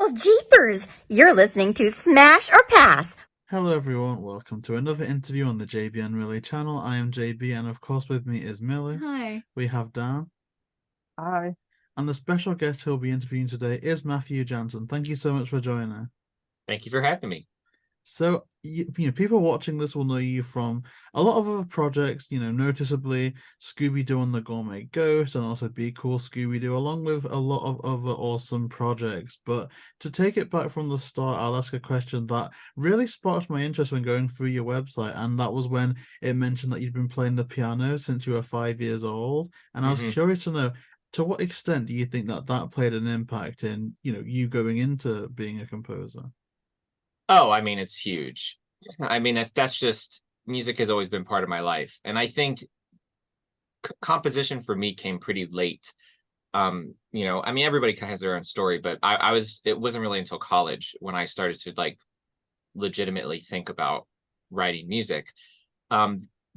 Well, jeepers! You're listening to Smash or Pass. Hello everyone, welcome to another interview on the JayBee and Milly channel. I am JayBee and of course with me is Milly. Hi. We have Dan. Hi. And the special guest who'll be interviewing today is Mr Janszen. Thank you so much for joining. Thank you for having me. So, people watching this will know you from a lot of other projects, noticeably Scooby Doo and the Gourmet Ghost, and also Be Cool Scooby Doo, along with a lot of other awesome projects. But to take it back from the start, I'll ask a question that really sparked my interest when going through your website, and that was when it mentioned that you'd been playing the piano since you were 5 years old. And I was curious to know, to what extent do you think that played an impact in, you going into being a composer? Oh, I mean, it's huge. I mean, that's just, music has always been part of my life. And I think composition for me came pretty late. I mean, everybody kind of has their own story, but it wasn't really until college when I started to like legitimately think about writing music.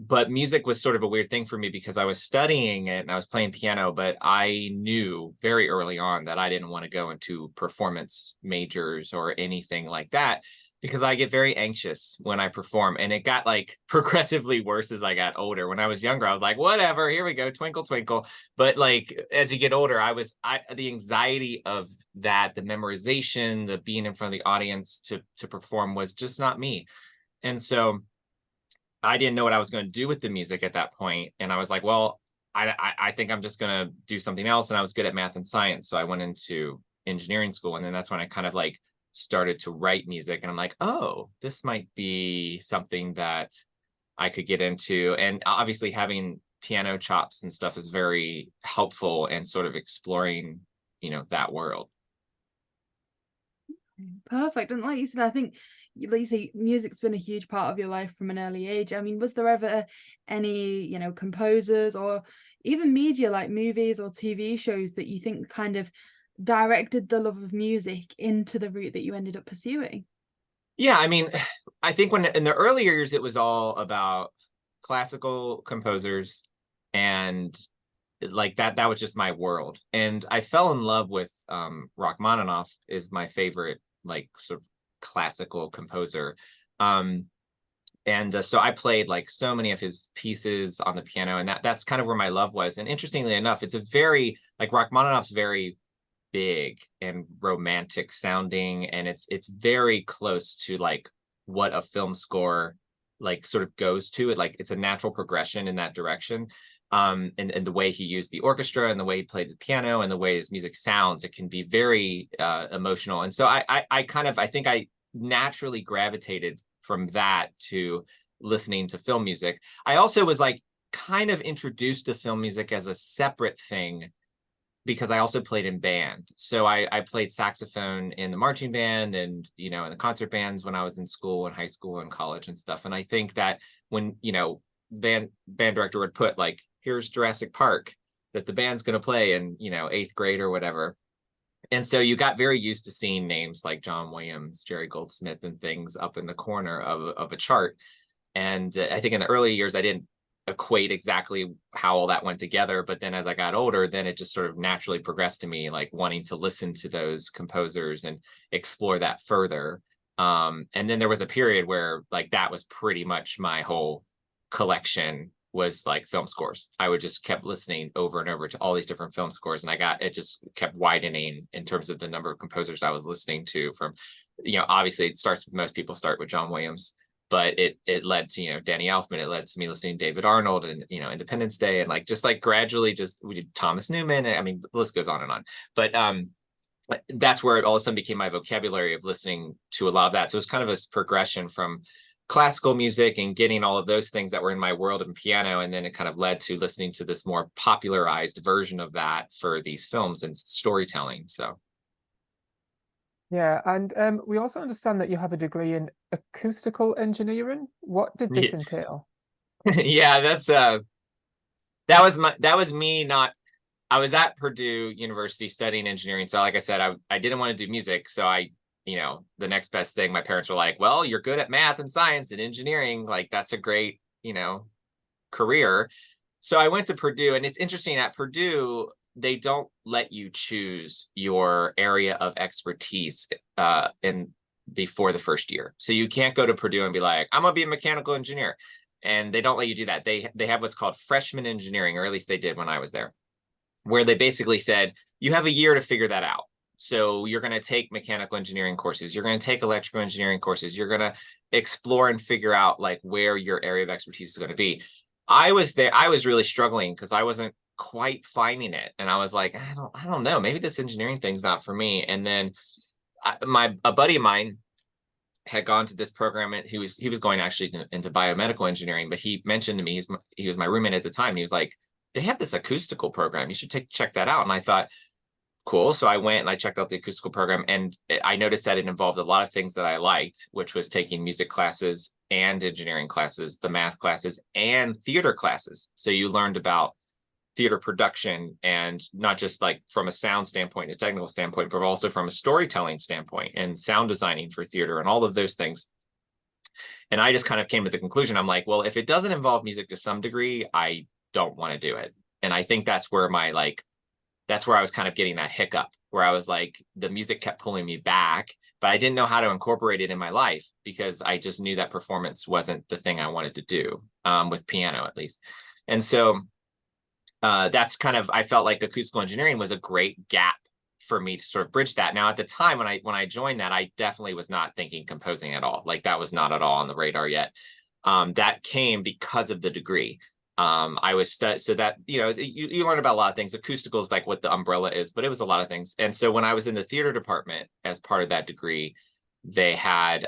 But music was sort of a weird thing for me because I was studying it and I was playing piano, but I knew very early on that I didn't want to go into performance majors or anything like that because I get very anxious when I perform. And it got like progressively worse as I got older. When I was younger, I was like, whatever, here we go, twinkle, twinkle. But like, as you get older, the anxiety of that, the memorization, the being in front of the audience to perform was just not me. And so I didn't know what I was going to do with the music at that point. And I was like, well, I think I'm just going to do something else. And I was good at math and science. So I went into engineering school. And then that's when I kind of like started to write music. And I'm like, oh, this might be something that I could get into. And obviously having piano chops and stuff is very helpful in sort of exploring, that world. Perfect. And like you said, I think, like you say, music's been a huge part of your life from an early age. I mean, was there ever any, composers or even media like movies or TV shows that you think kind of directed the love of music into the route that you ended up pursuing? Yeah, I mean, I think when in the early years, it was all about classical composers and like that was just my world. And I fell in love with Rachmaninoff is my favorite, like sort of classical composer. So I played like so many of his pieces on the piano, and that's kind of where my love was. And interestingly enough, it's a very like Rachmaninoff's very big and romantic sounding, and it's very close to like what a film score like sort of goes to. It like it's a natural progression in that direction. And the way he used the orchestra and the way he played the piano and the way his music sounds, it can be very emotional. And so I think I naturally gravitated from that to listening to film music. I also was like kind of introduced to film music as a separate thing because I also played in band. So I played saxophone in the marching band and, in the concert bands when I was in school and high school and college and stuff. And I think that when, band director would put like, here's Jurassic Park that the band's going to play in, 8th grade or whatever. And so you got very used to seeing names like John Williams, Jerry Goldsmith and things up in the corner of a chart. And I think in the early years, I didn't equate exactly how all that went together. But then as I got older, then it just sort of naturally progressed to me, like wanting to listen to those composers and explore that further. And then there was a period where like that was pretty much my whole collection was like film scores. I would just kept listening over and over to all these different film scores, and it just kept widening in terms of the number of composers I was listening to. From, obviously it starts with, most people start with John Williams, but it led to Danny Elfman. It led to me listening to David Arnold and Independence Day, and like just like gradually just we did Thomas Newman. I mean, the list goes on and on. But that's where it all of a sudden became my vocabulary of listening to a lot of that. So it was kind of a progression from classical music and getting all of those things that were in my world in piano, and then it kind of led to listening to this more popularized version of that for these films and storytelling. So Yeah, and we also understand that you have a degree in acoustical engineering. What did this entail? Yeah, that was me. Not, I was at Purdue University studying engineering. So like I said, I didn't want to do music. So the next best thing, my parents were like, well, you're good at math and science and engineering. Like, that's a great, career. So I went to Purdue, and it's interesting at Purdue, they don't let you choose your area of expertise in before the first year. So you can't go to Purdue and be like, I'm gonna be a mechanical engineer. And they don't let you do that. They have what's called freshman engineering, or at least they did when I was there, where they basically said, you have a year to figure that out. So you're going to take mechanical engineering courses, you're going to take electrical engineering courses, you're going to explore and figure out like where your area of expertise is going to be. I was there, I was really struggling because I wasn't quite finding it. And I was like, I don't know, maybe this engineering thing's not for me. And then a buddy of mine had gone to this program, and he was going actually into biomedical engineering, but he mentioned to me, he was my roommate at the time. He was like, they have this acoustical program, you should check that out. And I thought, cool. So I went and I checked out the acoustical program, and I noticed that it involved a lot of things that I liked, which was taking music classes and engineering classes, the math classes and theater classes. So you learned about theater production, and not just like from a sound standpoint, a technical standpoint, but also from a storytelling standpoint and sound designing for theater and all of those things. And I just kind of came to the conclusion, I'm like, well, if it doesn't involve music to some degree, I don't want to do it. And I think that's where that's where I was kind of getting that hiccup, where I was like, the music kept pulling me back, but I didn't know how to incorporate it in my life, because I just knew that performance wasn't the thing I wanted to do, with piano at least. And so that's kind of, I felt like acoustical engineering was a great gap for me to sort of bridge that. Now, at the time when I joined that, I definitely was not thinking composing at all. Like, that was not at all on the radar yet. That came because of the degree. I was so that, you know, you learn about a lot of things. Acoustical is like what the umbrella is, but it was a lot of things. And so when I was in the theater department as part of that degree, they had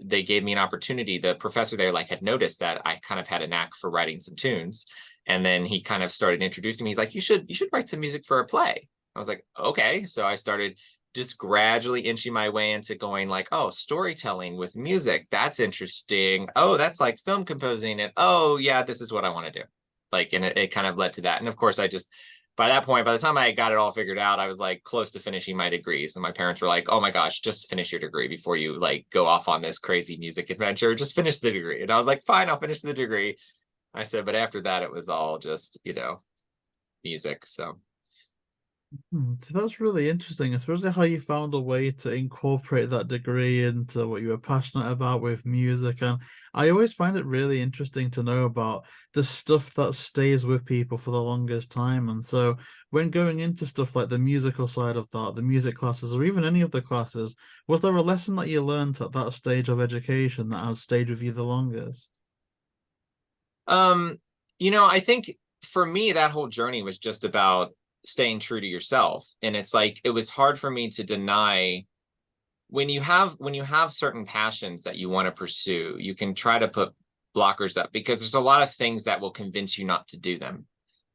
they gave me an opportunity. The professor there like had noticed that I kind of had a knack for writing some tunes. And then he kind of started introducing me. He's like, you should write some music for a play. I was like, okay. So I started just gradually inching my way into going like, oh, storytelling with music, that's interesting. Oh, that's like film composing. And oh yeah, this is what I want to do. Like, and it kind of led to that. And of course, by that point, by the time I got it all figured out, I was like close to finishing my degrees. And my parents were like, oh my gosh, just finish your degree before you like go off on this crazy music adventure. Just finish the degree. And I was like, fine, I'll finish the degree. I said, but after that, it was all just, you know, music. So So that's really interesting, especially how you found a way to incorporate that degree into what you were passionate about with music. And I always find it really interesting to know about the stuff that stays with people for the longest time. And so when going into stuff like the musical side of that, the music classes, or even any of the classes, was there a lesson that you learned at that stage of education that has stayed with you the longest? You know, I think for me, that whole journey was just about staying true to yourself. And it's like, it was hard for me to deny when you have certain passions that you want to pursue, you can try to put blockers up because there's a lot of things that will convince you not to do them,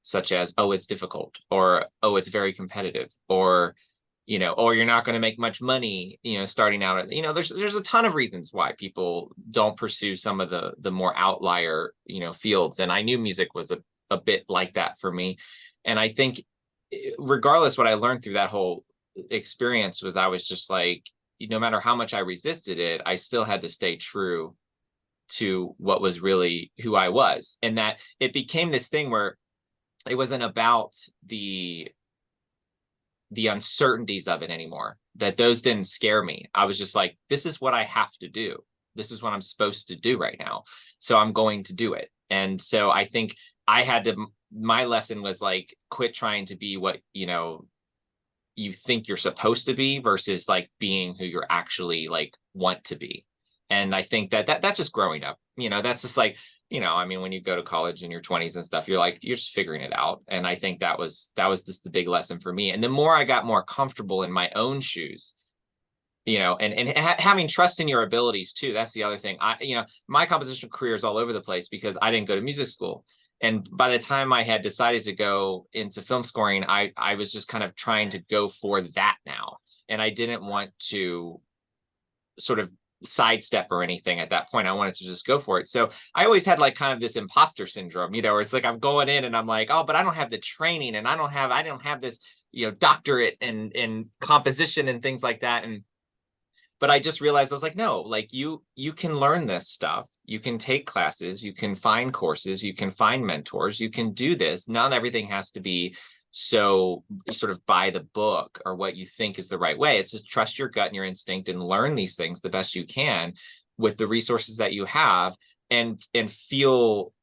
such as, oh, it's difficult, or, oh, it's very competitive, or, you know, or you're not going to make much money, you know, starting out. You know, there's a ton of reasons why people don't pursue some of the more outlier, you know, fields. And I knew music was a bit like that for me. And I think regardless, what I learned through that whole experience was I was just like, no matter how much I resisted it, I still had to stay true to what was really who I was. And that it became this thing where it wasn't about the uncertainties of it anymore, that those didn't scare me. I was just like, this is what I have to do. This is what I'm supposed to do right now. So I'm going to do it. And so I think I had to, my lesson was like, quit trying to be what, you know, you think you're supposed to be versus like being who you're actually like want to be. And I think that's just growing up, you know, that's just like, you know, I mean, when you go to college in your 20s and stuff, you're like, you're just figuring it out. And I think that was just the big lesson for me. And the more I got more comfortable in my own shoes, you know, and having trust in your abilities too. That's the other thing. You know, my composition career is all over the place because I didn't go to music school. And by the time I had decided to go into film scoring, I was just kind of trying to go for that now. And I didn't want to sort of sidestep or anything at that point. I wanted to just go for it. So I always had like kind of this imposter syndrome, you know, where it's like I'm going in and I'm like, oh, but I don't have the training and I don't have this, you know, doctorate in composition and things like that. But I just realized I was like, no, like you can learn this stuff. You can take classes, you can find courses, you can find mentors, you can do this. Not everything has to be so sort of by the book or what you think is the right way. It's just trust your gut and your instinct and learn these things the best you can with the resources that you have, and feel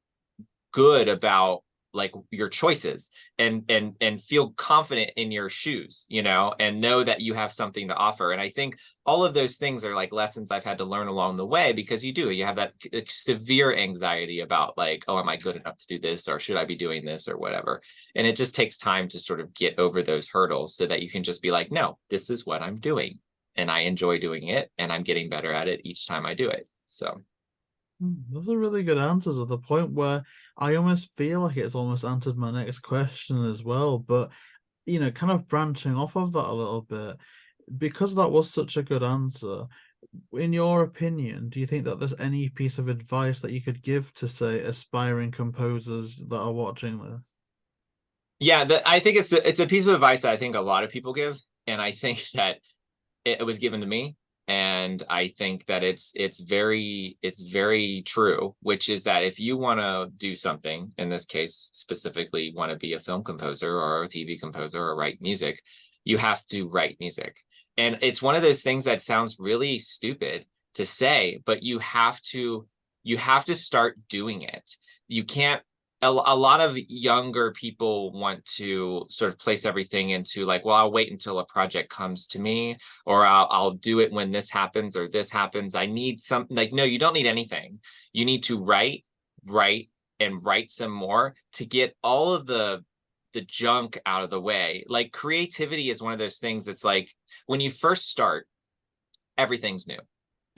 good about like your choices, and feel confident in your shoes, you know, and know that you have something to offer. And I think all of those things are like lessons I've had to learn along the way, because you have that severe anxiety about like, oh, am I good enough to do this, or should I be doing this, or whatever. And it just takes time to sort of get over those hurdles so that you can just be like, no, this is what I'm doing and I enjoy doing it and I'm getting better at it each time I do it. So those are really good answers, at the point where I almost feel like it's almost answered my next question as well. But, you know, kind of branching off of that a little bit, because that was such a good answer, in your opinion, do you think that there's any piece of advice that you could give to, say, aspiring composers that are watching this? Yeah, I think it's a piece of advice that I think a lot of people give, and I think that it was given to me. And I think that it's very true, which is that if you want to do something, in this case specifically want to be a film composer or a TV composer or write music, you have to write music. And it's one of those things that sounds really stupid to say, but you have to start doing it. You can't. A lot of younger people want to sort of place everything into like, well, I'll wait until a project comes to me, or I'll do it when this happens or this happens. I need something. Like, no, you don't need anything. You need to write, and write some more to get all of the junk out of the way. Like, creativity is one of those things that's like, when you first start, everything's new.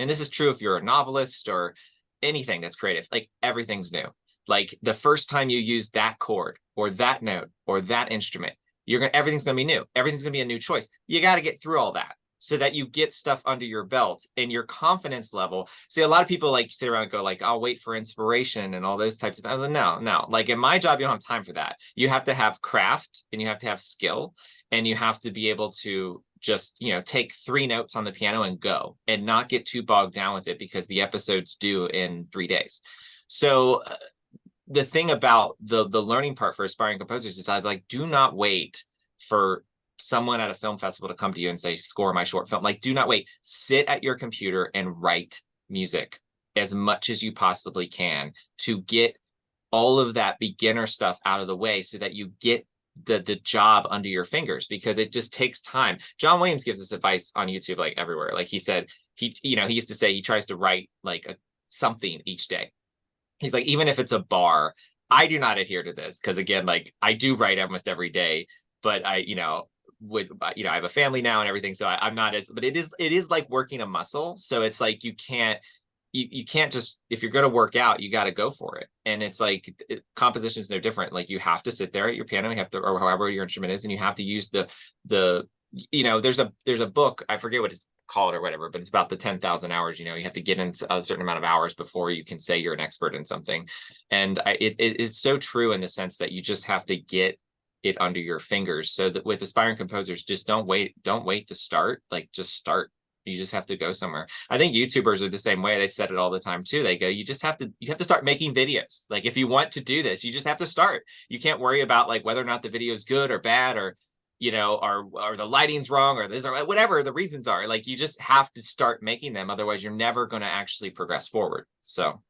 And this is true if you're a novelist or anything that's creative, like everything's new. Like the first time you use that chord or that note or that instrument, everything's gonna be new. Everything's gonna be a new choice. You got to get through all that so that you get stuff under your belt, and your confidence level. See, a lot of people like sit around and go like, I'll wait for inspiration and all those types of things. I was like, no. Like in my job, you don't have time for that. You have to have craft, and you have to have skill, and you have to be able to just, you know, take 3 notes on the piano and go, and not get too bogged down with it because the episode's due in 3 days. So the thing about the learning part for aspiring composers is I was like, do not wait for someone at a film festival to come to you and say, score my short film. Like, do not wait. Sit at your computer and write music as much as you possibly can to get all of that beginner stuff out of the way so that you get the job under your fingers, because it just takes time. John Williams gives this advice on YouTube, like everywhere. Like he said, he used to say he tries to write like something each day. He's like, even if it's a bar, I do not adhere to this, because again, like I do write almost every day, but I have a family now and everything, so I'm not as. But it is like working a muscle. So it's like you can't just, if you're going to work out, you got to go for it. And it's like composition is no different. Like you have to sit there at your piano, you have to, or however your instrument is, and you have to use there's a book, I forget what it's called or whatever, but it's about the 10,000 hours. You have to get in a certain amount of hours before you can say you're an expert in something. And it's so true in the sense that you just have to get it under your fingers. So that with aspiring composers, just don't wait to start. Like, just start. You just have to go somewhere. I think YouTubers are the same way. They've said it all the time too. They go, you have to start making videos. Like, if you want to do this, you just have to start. You can't worry about like whether or not the video is good or bad, or or the lighting's wrong, or this, or whatever the reasons are. Like, you just have to start making them. Otherwise, you're never going to actually progress forward. So,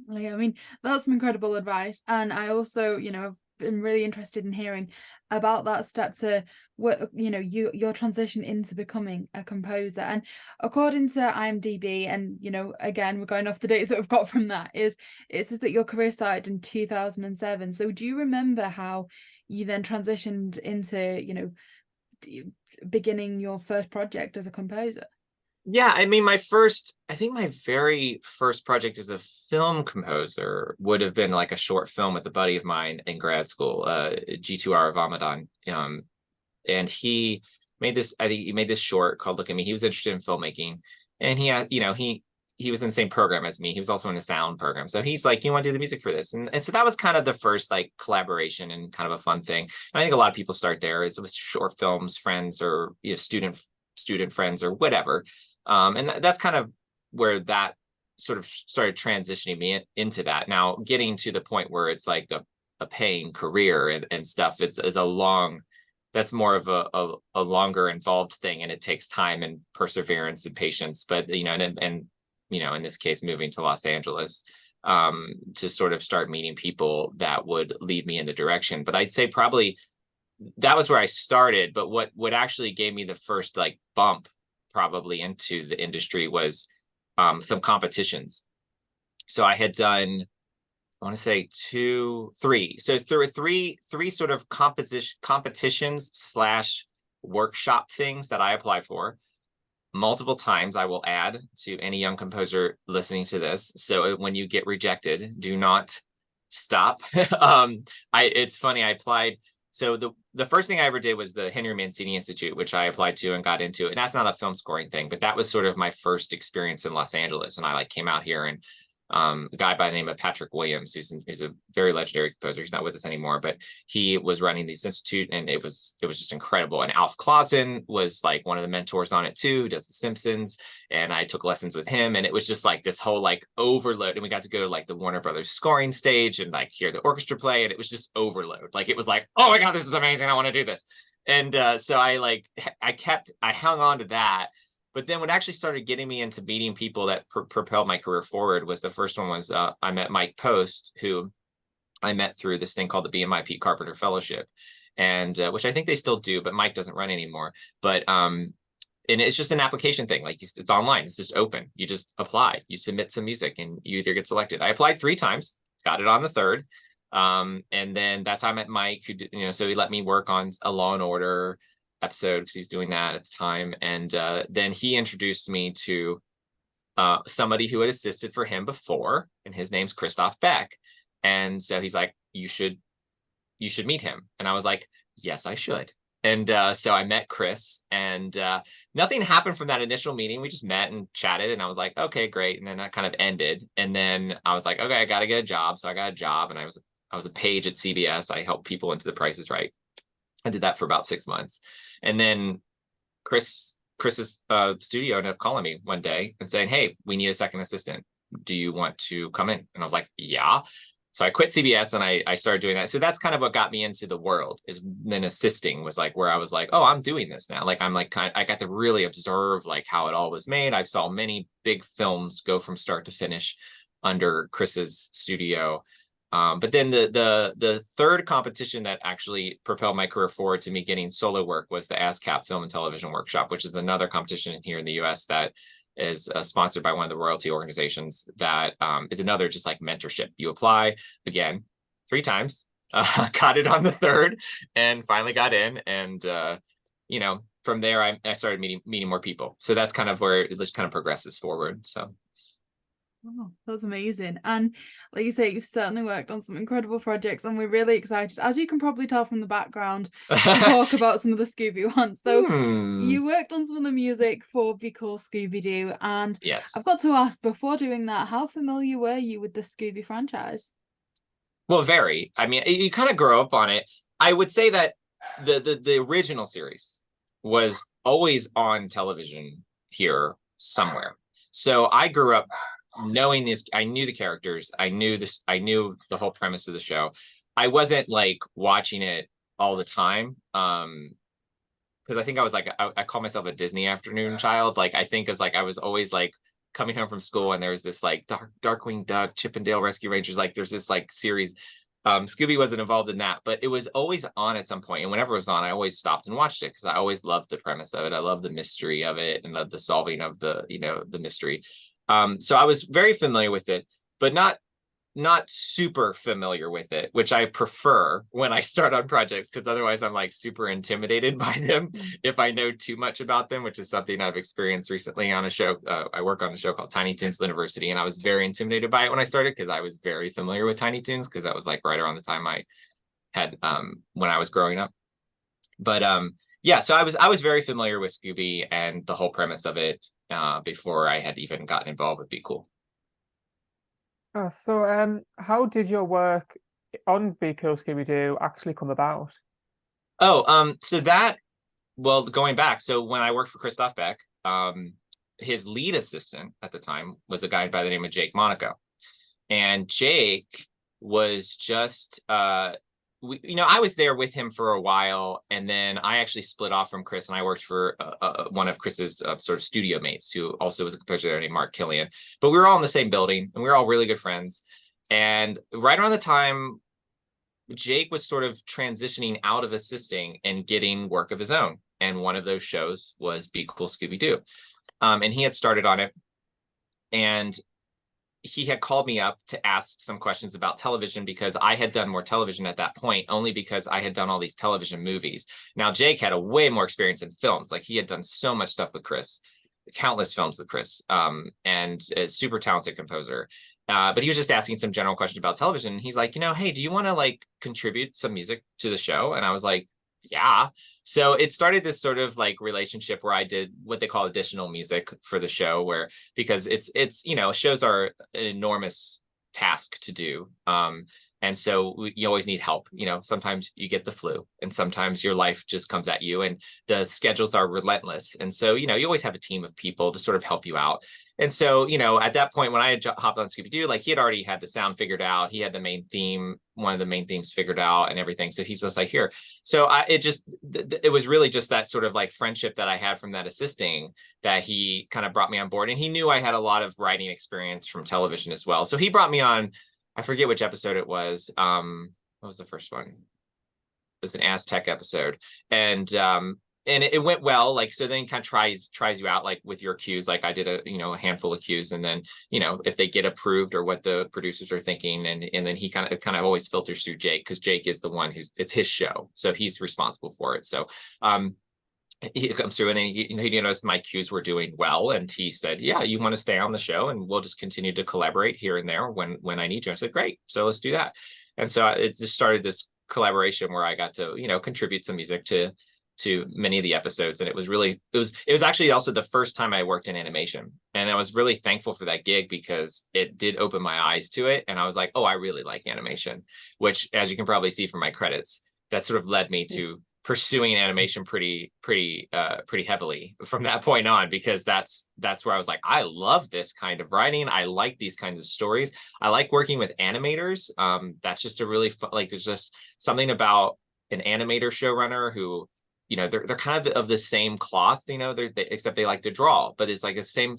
I mean, that's some incredible advice. And I also, have been really interested in hearing about that step to what, your transition into becoming a composer. And according to IMDb, and, again, we're going off the dates that we've got from that, it says that your career started in 2007. So do you remember how you then transitioned into, beginning your first project as a composer? Yeah, I mean, I think my very first project as a film composer would have been like a short film with a buddy of mine in grad school, G2R Ramadan. And he made this, I think he made this short called Look at Me. He was interested in filmmaking, and he had, he was in the same program as me. He was also in a sound program. So he's like, you want to do the music for this? And so that was kind of the first like collaboration and kind of a fun thing. And I think a lot of people start there, is with short films, friends, or student friends or whatever. And that's kind of where that sort of started transitioning me into that. Now, getting to the point where it's like a paying career and stuff is a long, that's more of a longer involved thing, and it takes time and perseverance and patience. But you know, and you know, in this case, moving to Los Angeles to sort of start meeting people that would lead me in the direction. But I'd say probably that was where I started. But what actually gave me the first like bump probably into the industry was some competitions. So I had done, I want to say three. So there were three sort of competitions / workshop things that I applied for multiple times. I will add to any young composer listening to this. So when you get rejected, do not stop. It's funny, I applied. So the first thing I ever did was the Henry Mancini Institute, which I applied to and got into. And that's not a film scoring thing, but that was sort of my first experience in Los Angeles. And I like came out here, and a guy by the name of Patrick Williams, who's a very legendary composer. He's not with us anymore, but he was running this institute, and it was just incredible. And Alf Clausen was like one of the mentors on it too, who does The Simpsons. And I took lessons with him, and it was just like this whole like overload. And we got to go to like the Warner Brothers scoring stage and like hear the orchestra play, and it was just overload. Like it was like, oh my God, this is amazing. I want to do this. And so I hung on to that. But then what actually started getting me into meeting people that propelled my career forward was the first one was I met Mike Post, who I met through this thing called the BMI Pete Carpenter Fellowship, and which I think they still do, but Mike doesn't run anymore. But and it's just an application thing. Like it's online. It's just open. You just apply. You submit some music, and you either get selected. I applied 3 times, got it on the 3rd. And then that's how I met Mike, who you know, so he let me work on a Law and Order episode because he was doing that at the time. And then he introduced me to somebody who had assisted for him before, and his name's Christoph Beck. And so he's like, you should meet him. And I was like, yes, I should. And so I met Chris, and nothing happened from that initial meeting. We just met and chatted, and I was like, okay, great. And then that kind of ended. And then I was like, okay, I got to get a job. So I got a job, and I was a page at CBS. I helped people into The Price is Right. I did that for about 6 months. And then Chris's studio ended up calling me one day and saying, hey, we need a second assistant. Do you want to come in? And I was like, yeah. So I quit CBS, and I started doing that. So that's kind of what got me into the world, is then assisting was like where I was like, oh, I'm doing this now. Like I'm like I got to really observe like how it all was made. I saw many big films go from start to finish under Chris's studio. But then the third competition that actually propelled my career forward to me getting solo work was the ASCAP Film and Television Workshop, which is another competition here in the US that is sponsored by one of the royalty organizations that is another just like mentorship. You apply again 3 times, got it on the 3rd, and finally got in. And you know, from there I started meeting more people. So that's kind of where it just kind of progresses forward. So. Oh, that's amazing. And like you say, you've certainly worked on some incredible projects, and we're really excited, as you can probably tell from the background, to talk about some of the Scooby ones. So you worked on some of the music for Be Cool Scooby Doo, and yes, I've got to ask, before doing that, how familiar were you with the Scooby franchise? Well, very. I mean, you kind of grow up on it. I would say that the original series was always on television here somewhere. So I grew up knowing this. I knew the characters. I knew the whole premise of the show. I wasn't like watching it all the time. Because I think I was like, I call myself a Disney afternoon child. Like I think it's like I was always like coming home from school, and there was this like Darkwing Duck, Chip and Dale Rescue Rangers. Like there's this like series. Scooby wasn't involved in that, but it was always on at some point. And whenever it was on, I always stopped and watched it because I always loved the premise of it. I love the mystery of it, and loved the solving of the, you know, the mystery. So I was very familiar with it, but not super familiar with it, which I prefer when I start on projects, because otherwise I'm like super intimidated by them if I know too much about them, which is something I've experienced recently on a show. I work on a show called Tiny Toons University, and I was very intimidated by it when I started because I was very familiar with Tiny Toons, because that was like right around the time I had when I was growing up. But yeah, so I was very familiar with Scooby and the whole premise of it before I had even gotten involved with Be Cool. So how did your work on Be Cool Scooby Doo actually come about? Oh, so that, well, going back, so when I worked for Christoph Beck, his lead assistant at the time was a guy by the name of Jake Monaco. And Jake was just I was there with him for a while, and then I actually split off from Chris, and I worked for one of Chris's sort of studio mates, who also was a composer named Mark Killian. But we were all in the same building, and we were all really good friends. And right around the time Jake was sort of transitioning out of assisting and getting work of his own, and one of those shows was Be Cool Scooby Doo, and he had started on it, and he had called me up to ask some questions about television, because I had done more television at that point, only because I had done all these television movies. Now, Jake had a way more experience in films. Like, he had done so much stuff with Chris, countless films with Chris, and a super talented composer. But he was just asking some general questions about television. And he's like, hey, do you want to like contribute some music to the show? And I was like, yeah. So it started this sort of like relationship where I did what they call additional music for the show, where, because it's shows are an enormous task to do. And so you always need help. Sometimes you get the flu, and sometimes your life just comes at you, and the schedules are relentless. And so, you always have a team of people to sort of help you out. And so, at that point, when I had hopped on Scooby Doo, like, he had already had the sound figured out. He had the main theme, one of the main themes figured out and everything. So he's just like, here. So it was really just that sort of like friendship that I had from that assisting, that he kind of brought me on board. And he knew I had a lot of writing experience from television as well. So he brought me on. I forget which episode it was. What was the first one? It was an Aztec episode. And it went well. Like, so then he kind of tries you out, like, with your cues. Like, I did a handful of cues, and then if they get approved or what the producers are thinking, and then he kind of always filters through Jake, because Jake is the one it's his show, so he's responsible for it. So he comes through, and he noticed my cues were doing well, and he said, yeah, you want to stay on the show, and we'll just continue to collaborate here and there when I need you. I said, great, so let's do that. And so it just started this collaboration where I got to contribute some music to many of the episodes. And it was actually also the first time I worked in animation, and I was really thankful for that gig, because it did open my eyes to it. And I was like, oh, I really like animation, which, as you can probably see from my credits, that sort of led me to pursuing animation pretty heavily from that point on, because that's where I was like, I love this kind of writing. I like these kinds of stories. I like working with animators. That's just a really fun, like, there's just something about an animator showrunner who, they're kind of the same cloth, except they like to draw, but it's like a same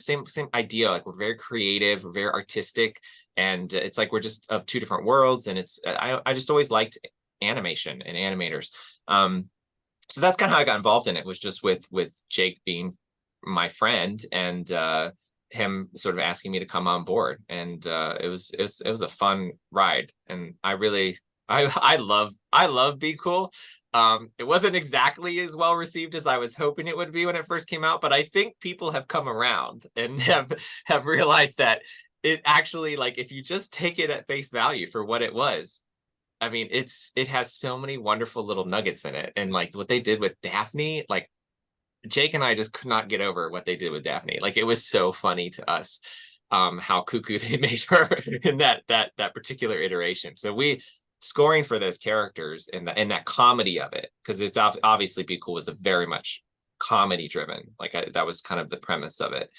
idea. Like, we're very creative, we're very artistic, and it's like we're just of two different worlds. And I just always liked animation and animators. So that's kind of how I got involved in it, was just with Jake being my friend, and him sort of asking me to come on board. And it was a fun ride. And I love Be Cool. It wasn't exactly as well received as I was hoping it would be when it first came out, but I think people have come around and have realized that it actually, like, if you just take it at face value for what it was, I mean, it has so many wonderful little nuggets in it. And like what they did with Daphne, like, Jake and I just could not get over what they did with Daphne. Like, it was so funny to us, how cuckoo they made her in that particular iteration. So scoring for those characters and that comedy of it, because it's obviously Be Cool was a very much comedy driven. Like, that was kind of the premise of it.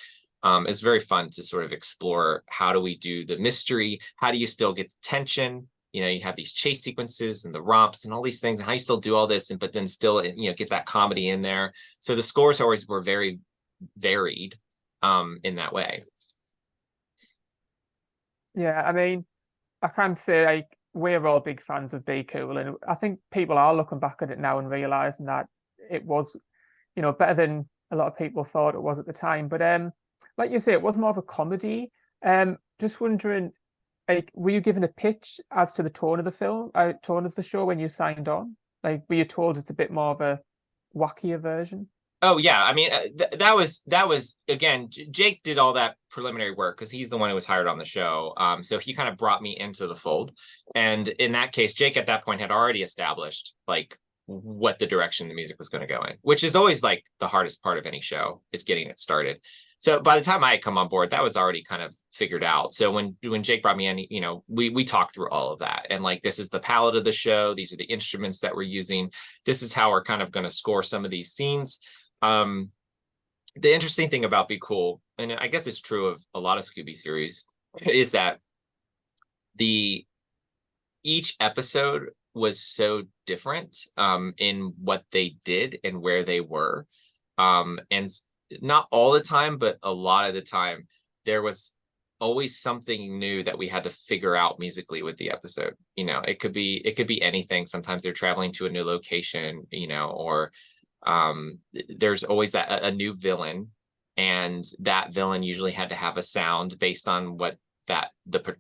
It's very fun to sort of explore, how do we do the mystery? How do you still get the tension? You have these chase sequences and the romps and all these things, and how you still do all this, but then still, get that comedy in there. So the scores always were very varied in that way. Yeah, I mean, I can say, like, we're all big fans of Be Cool, and I think people are looking back at it now and realizing that it was, better than a lot of people thought it was at the time. But like you say, it was more of a comedy. Just wondering, like, were you given a pitch as to the tone of the show when you signed on? Like, were you told it's a bit more of a wackier version? Oh yeah, I mean, that was again, Jake did all that preliminary work, because he's the one who was hired on the show. So he kind of brought me into the fold, and in that case, Jake at that point had already established like what the direction the music was going to go in, which is always like the hardest part of any show, is getting it started. So by the time I had come on board, that was already kind of figured out. So when Jake brought me in, we talked through all of that, and like, this is the palette of the show, these are the instruments that we're using, this is how we're kind of going to score some of these scenes. The interesting thing about Be Cool, and I guess it's true of a lot of Scooby series, is that the each episode was so different in what they did and where they were. And not all the time, but a lot of the time, there was always something new that we had to figure out musically with the episode. You know, it could be anything. Sometimes they're traveling to a new location, you know, or there's always a new villain, and that villain usually had to have a sound based on what the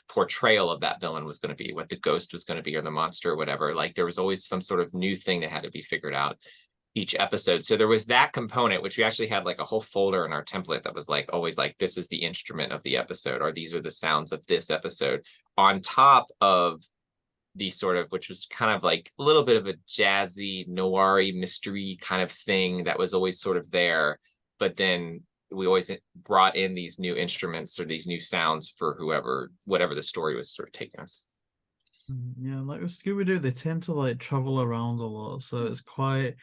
portrayal of that villain was going to be, what the ghost was going to be, or the monster or whatever. Like there was always some sort of new thing that had to be figured out each episode. So there was that component, which we actually had like a whole folder in our template that was like always like, this is the instrument of the episode, or these are the sounds of this episode, on top of the sort of, which was kind of like a little bit of a jazzy noir-y mystery kind of thing that was always sort of there. But then we always brought in these new instruments or these new sounds for whatever the story was sort of taking us. Yeah, like with Scooby Doo, they tend to like travel around a lot, so it's quite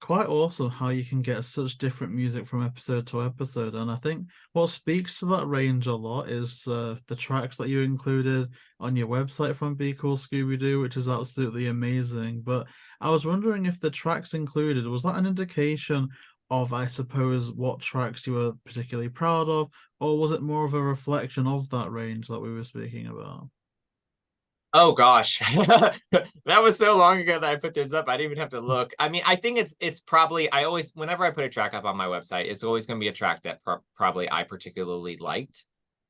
awesome how you can get such different music from episode to episode. And I think what speaks to that range a lot is the tracks that you included on your website from Be Cool Scooby Doo, which is absolutely amazing. But I was wondering if the tracks included, was that an indication of, I suppose, what tracks you were particularly proud of, or was it more of a reflection of that range that we were speaking about? Oh gosh, that was so long ago that I put this up. I didn't even have to look. I mean, I think it's probably, I always, whenever I put a track up on my website, it's always going to be a track that probably I particularly liked.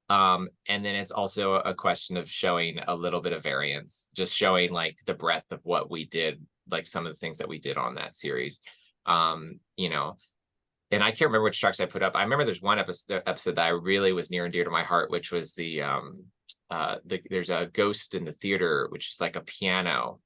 And then it's also a question of showing a little bit of variance, just showing like the breadth of what we did, like some of the things that we did on that series. You know, and I can't remember which tracks I put up. I remember there's one episode that I really was near and dear to my heart, which was there's a ghost in the theater, which is like a piano.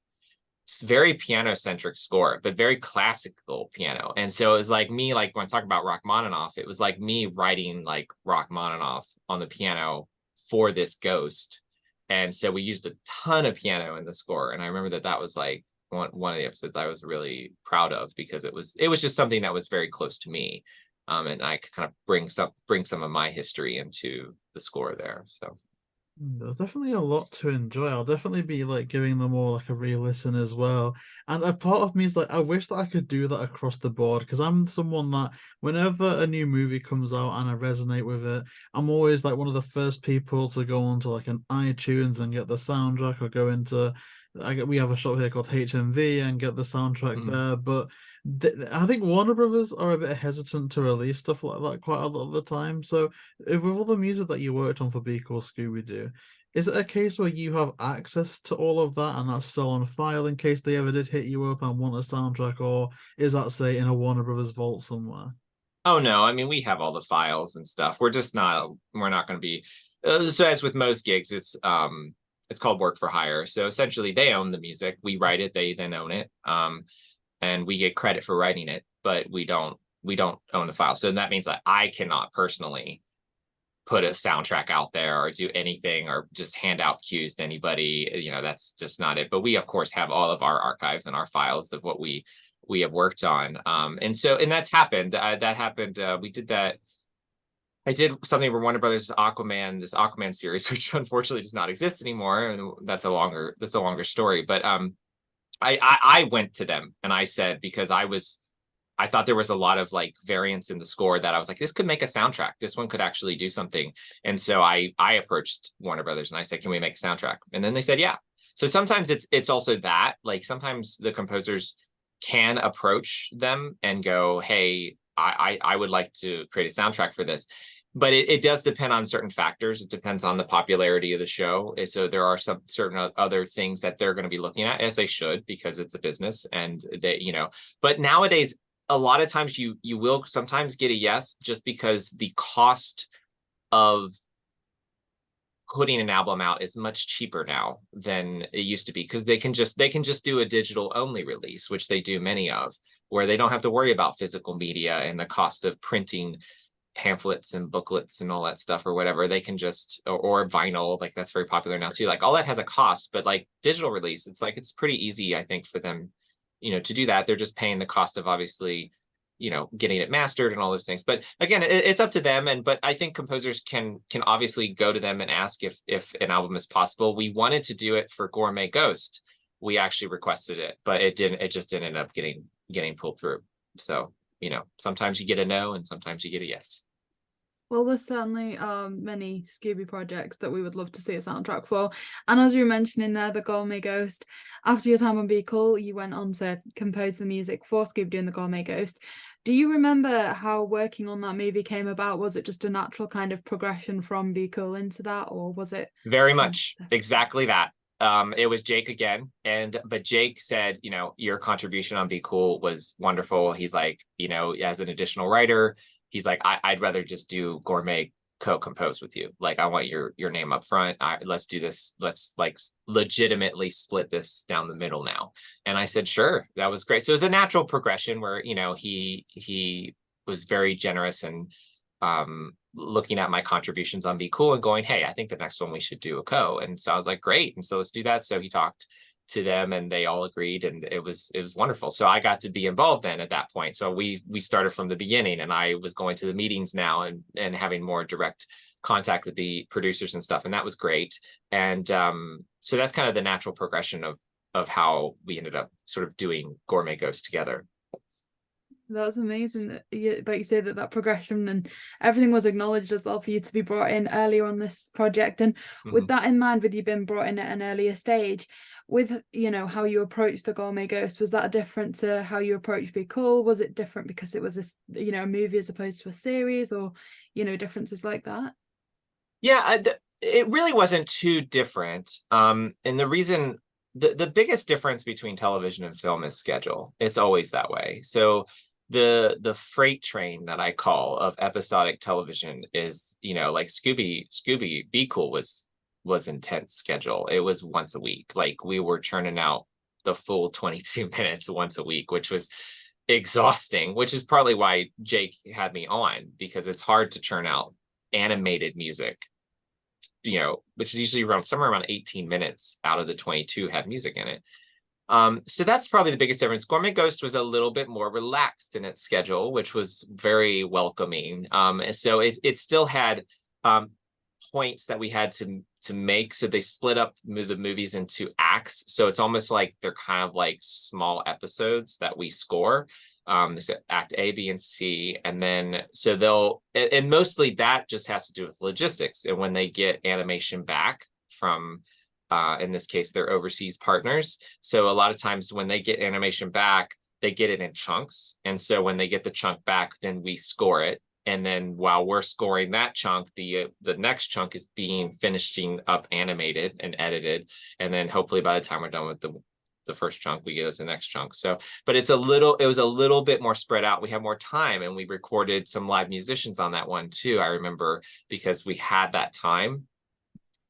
It's very piano-centric score, but very classical piano. And so it was like me, like when I talk about Rachmaninoff, it was like me writing like Rachmaninoff on the piano for this ghost. And so we used a ton of piano in the score. And I remember that was like one of the episodes I was really proud of, because it was just something that was very close to me. And I could kind of bring some of my history into the score there. So there's definitely a lot to enjoy. I'll definitely be like giving them all like a re-listen as well. And a part of me is like, I wish that I could do that across the board, because I'm someone that whenever a new movie comes out and I resonate with it, I'm always like one of the first people to go onto like an iTunes and get the soundtrack, or go into we have a shop here called HMV and get the soundtrack there. But I think Warner Brothers are a bit hesitant to release stuff like that quite a lot of the time. So with all the music that you worked on for Be Cool Scooby Doo, is it a case where you have access to all of that and that's still on file in case they ever did hit you up and want a soundtrack, or is that, say, in a Warner Brothers vault somewhere? Oh no, I mean, we have all the files and stuff. We're not going to be so, as with most gigs, it's called work for hire. So essentially they own the music, we write it, they then own it. And we get credit for writing it, but we don't own the file. So that means that I cannot personally put a soundtrack out there or do anything or just hand out cues to anybody. You know, that's just not it. But we of course have all of our archives and our files of what we have worked on. And that's happened. That happened. We did that. I did something for Warner Brothers this Aquaman series, which unfortunately does not exist anymore. And that's a longer story. But I went to them and I said, because I thought there was a lot of like variance in the score that I was like, this could make a soundtrack. This one could actually do something. And so I approached Warner Brothers and I said, can we make a soundtrack? And then they said, yeah. So sometimes it's also that, like, sometimes the composers can approach them and go, hey, I would like to create a soundtrack for this. But it does depend on certain factors. It depends on the popularity of the show. So there are some certain other things that they're going to be looking at, as they should, because it's a business. And they, you know, but nowadays, a lot of times you will sometimes get a yes, just because the cost of putting an album out is much cheaper now than it used to be, because they can just do a digital only release, which they do many of, where they don't have to worry about physical media and the cost of printing pamphlets and booklets and all that stuff or whatever. They can just, or vinyl, like that's very popular now too. Like all that has a cost, but like digital release, it's pretty easy, I think, for them, you know, to do that. They're just paying the cost of, obviously, you know, getting it mastered and all those things. But again, it's up to them. But I think composers can obviously go to them and ask if an album is possible. We wanted to do it for Gourmet Ghost. We actually requested it, but it just didn't end up getting pulled through. So, you know, sometimes you get a no and sometimes you get a yes. Well, there's certainly many Scooby projects that we would love to see a soundtrack for. And as you were mentioning there, the Gourmet Ghost, after your time on Be Cool, you went on to compose the music for Scooby Doo and the Gourmet Ghost. Do you remember how working on that movie came about? Was it just a natural kind of progression from Be Cool into that, or was it? Very much exactly that. It was Jake again, but Jake said, you know, your contribution on Be Cool was wonderful. He's like, you know, as an additional writer, he's like, I'd rather just do Gourmet co-compose with you. Like, I want your name up front. Let's do this. Let's like legitimately split this down the middle now. And I said, sure, that was great. So it was a natural progression where, you know, he was very generous and looking at my contributions on Be Cool and going, hey, I think the next one we should do a co. And so I was like, great. And so let's do that. So he talked to them and they all agreed, and it was wonderful. So I got to be involved then at that point. So we started from the beginning, and I was going to the meetings now and having more direct contact with the producers and stuff, and that was great. And so that's kind of the natural progression of how we ended up sort of doing Gourmet Ghost together. That's amazing that you say that progression and everything was acknowledged as well for you to be brought in earlier on this project. And with that in mind, with you being brought in at an earlier stage, with, you know, how you approached the Gourmet Ghost, was that different to how you approached Be Cool? Was it different because it was a, you know, a movie as opposed to a series, or, you know, differences like that? Yeah, it really wasn't too different. And the reason, the biggest difference between television and film is schedule. It's always that way. So the freight train that I call of episodic television is, you know, like Scooby Be Cool was intense schedule. It was once a week. Like, we were churning out the full 22 minutes once a week, which was exhausting, which is partly why Jake had me on, because it's hard to churn out animated music, you know, which is usually somewhere around 18 minutes out of the 22 had music in it. So that's probably the biggest difference. Gourmet Ghost was a little bit more relaxed in its schedule, which was very welcoming. So it still had points that we had to make. So they split up the movies into acts. So it's almost like they're kind of like small episodes that we score. There's act A, B, and C. And then, so and mostly that just has to do with logistics. And when they get animation back from, in this case, their overseas partners. So a lot of times when they get animation back, they get it in chunks. And so when they get the chunk back, then we score it. And then while we're scoring that chunk, the next chunk is finishing up animated and edited. And then hopefully by the time we're done with the first chunk, we get us the next chunk. So, but it was a little bit more spread out. We had more time, and we recorded some live musicians on that one too, I remember, because we had that time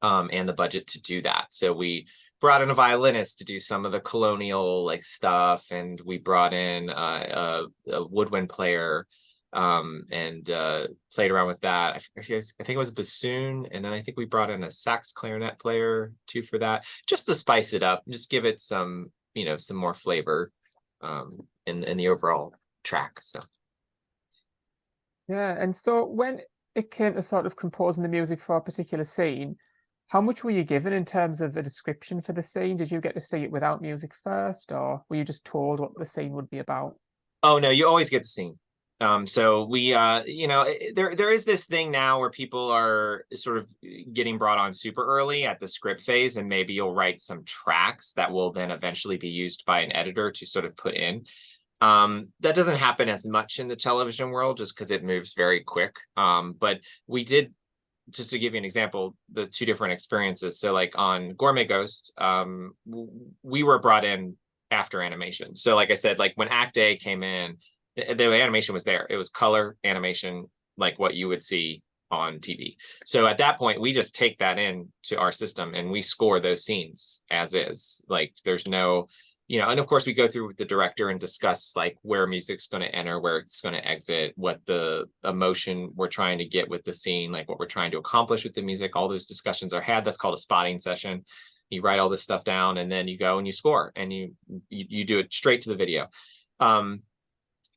and the budget to do that. So we brought in a violinist to do some of the colonial like stuff, and we brought in a woodwind player and played around with that. I think it was a bassoon, and then I think we brought in a sax clarinet player too for that, just to spice it up, just give it some, you know, some more flavor in the overall track. So yeah. And so when it came to sort of composing the music for a particular scene, how much were you given in terms of a description for the scene? Did you get to see it without music first, or were you just told what the scene would be about? Oh no, you always get the scene. So we, you know, there is this thing now where people are sort of getting brought on super early at the script phase, and maybe you'll write some tracks that will then eventually be used by an editor to sort of put in. That doesn't happen as much in the television world just because it moves very quick. But we did, just to give you an example, the two different experiences. So like on Gourmet Ghost, we were brought in after animation. So like I said, like when Act A came in, the animation was there. It was color animation, like what you would see on TV. So at that point, we just take that in to our system and we score those scenes as is. Like there's no, you know, and of course we go through with the director and discuss like where music's going to enter, where it's going to exit, what the emotion we're trying to get with the scene, like what we're trying to accomplish with the music. All those discussions are had. That's called a spotting session. You write all this stuff down and then you go and you score and you do it straight to the video.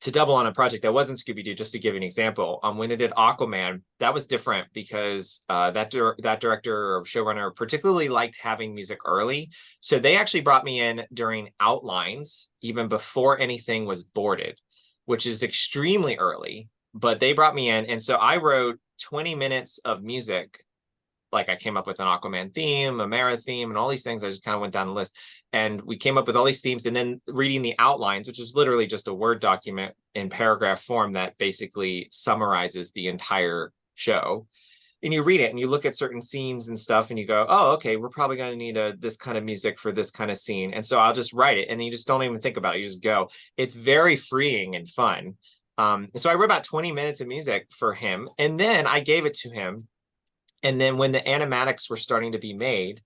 to double on a project that wasn't Scooby Doo, just to give an example, when I did Aquaman, that was different because that director or showrunner particularly liked having music early. So they actually brought me in during outlines, even before anything was boarded, which is extremely early. But they brought me in, and so I wrote 20 minutes of music. Like I came up with an Aquaman theme, a Mara theme, and all these things. I just kind of went down the list, and we came up with all these themes. And then reading the outlines, which is literally just a Word document in paragraph form that basically summarizes the entire show. And you read it and you look at certain scenes and stuff, and you go, "Oh, okay, we're probably going to need this kind of music for this kind of scene." And so I'll just write it, and then you just don't even think about it. You just go. It's very freeing and fun. So I wrote about 20 minutes of music for him, and then I gave it to him. And then when the animatics were starting to be made,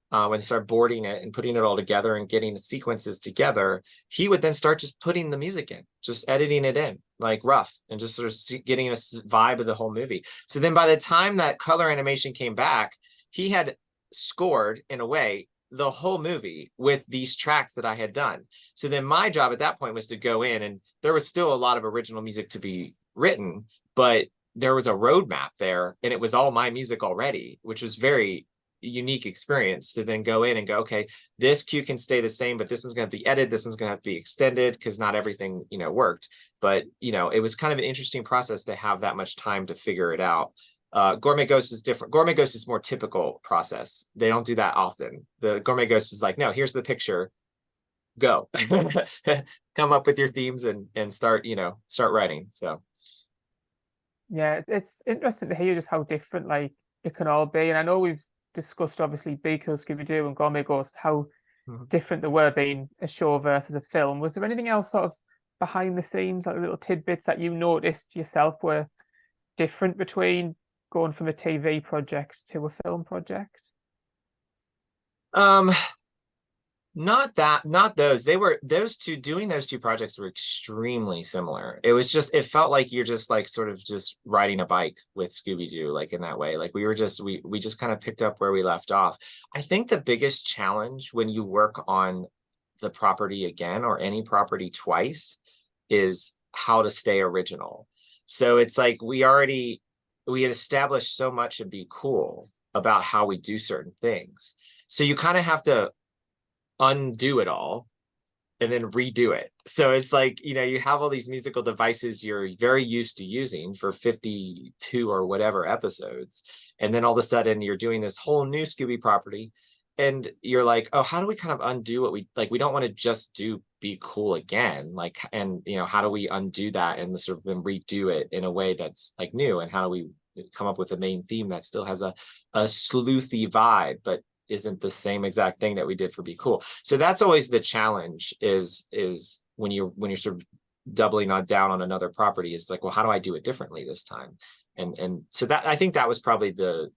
when they started boarding it and putting it all together and getting the sequences together, he would then start just putting the music in, just editing it in like rough, and just sort of getting a vibe of the whole movie. So then by the time that color animation came back, he had scored, in a way, the whole movie with these tracks that I had done. So then my job at that point was to go in, and there was still a lot of original music to be written, but there was a roadmap there, and it was all my music already, which was very unique experience to then go in and go, okay, this cue can stay the same, but this one's going to be edited, this one's going to have to be extended, because not everything, worked. But, it was kind of an interesting process to have that much time to figure it out. Gourmet Ghost is different. Gourmet Ghost is more typical process. They don't do that often. The Gourmet Ghost is like, no, here's the picture, go. Come up with your themes and start writing. So Yeah, it's interesting to hear just how different like it can all be. And I know we've discussed obviously Be Cool Scooby Doo and Gourmet Ghost, how different they were being a show versus a film. Was there anything else sort of behind the scenes, like little tidbits that you noticed yourself were different between going from a TV project to a film project? Not those. Doing those two projects were extremely similar. It was just, it felt like you're just like sort of just riding a bike with Scooby Doo, like in that way. Like we just kind of picked up where we left off. I think the biggest challenge when you work on the property again, or any property twice, is how to stay original. So it's like we had established so much and Be Cool about how we do certain things. So you kind of have to undo it all and then redo it. So it's like, you have all these musical devices you're very used to using for 52 or whatever episodes, and then all of a sudden you're doing this whole new Scooby property, and you're like, oh, how do we kind of undo what we like? We don't want to just do Be Cool again, like, and how do we undo that and sort of then redo it in a way that's like new? And how do we come up with a main theme that still has a sleuthy vibe, but isn't the same exact thing that we did for Be Cool? So that's always the challenge, is when you're sort of doubling down on another property. It's like, well, how do I do it differently this time? And so that, I think that was probably the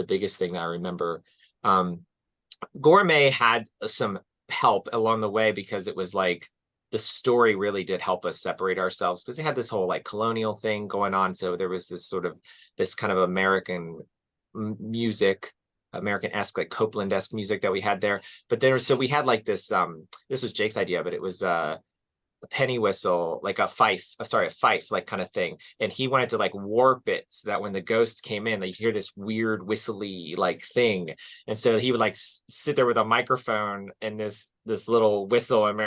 biggest thing that I remember. Gourmet had some help along the way, because it was like the story really did help us separate ourselves, because they had this whole like colonial thing going on. So there was this kind of American music, American-esque, like Copeland-esque music that we had there. But so we had like this, this was Jake's idea, but it was a penny whistle, like a fife, like kind of thing. And he wanted to like warp it so that when the ghost came in, like, you hear this weird whistly like thing. And so he would like sit there with a microphone and this little whistle, and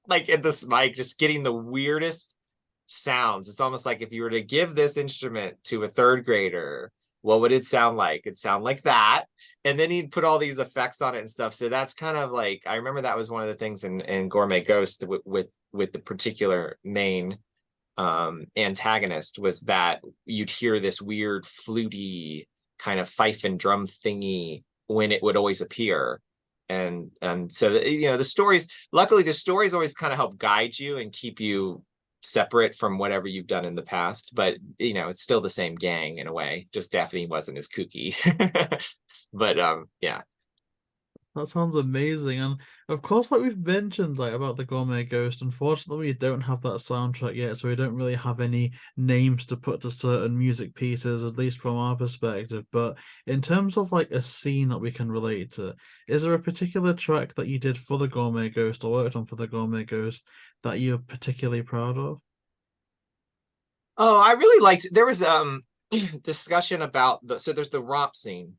like at this mic, just getting the weirdest sounds. It's almost like if you were to give this instrument to a third grader, what would it sound like? It'd sound like that. And then he'd put all these effects on it and stuff. So that's kind of like, I remember that was one of the things in Gourmet Ghost with the particular main antagonist, was that you'd hear this weird fluty kind of fife and drum thingy when it would always appear. And so, the stories, luckily the stories always kind of help guide you and keep you separate from whatever you've done in the past, but it's still the same gang in a way, just Daphne wasn't as kooky. But yeah. That sounds amazing. And of course, like we've mentioned, like about the Gourmet Ghost, unfortunately, we don't have that soundtrack yet, so we don't really have any names to put to certain music pieces, at least from our perspective. But in terms of like a scene that we can relate to, is there a particular track that you did for the Gourmet Ghost or worked on for the Gourmet Ghost that you're particularly proud of? Oh, I really liked, there was discussion about so there's the romp scene.